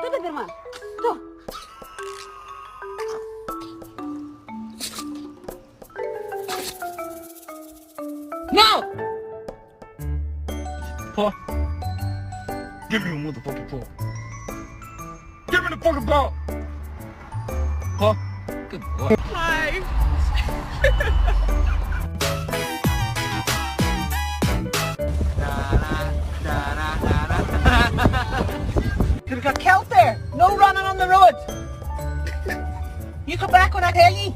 ka din man. Ito. Now! Paul, give me a motherfucking ball. Give me the fucking ball. Paul, good boy. Hi. Could have got killed there. No running on the road. You come back when I tell ye.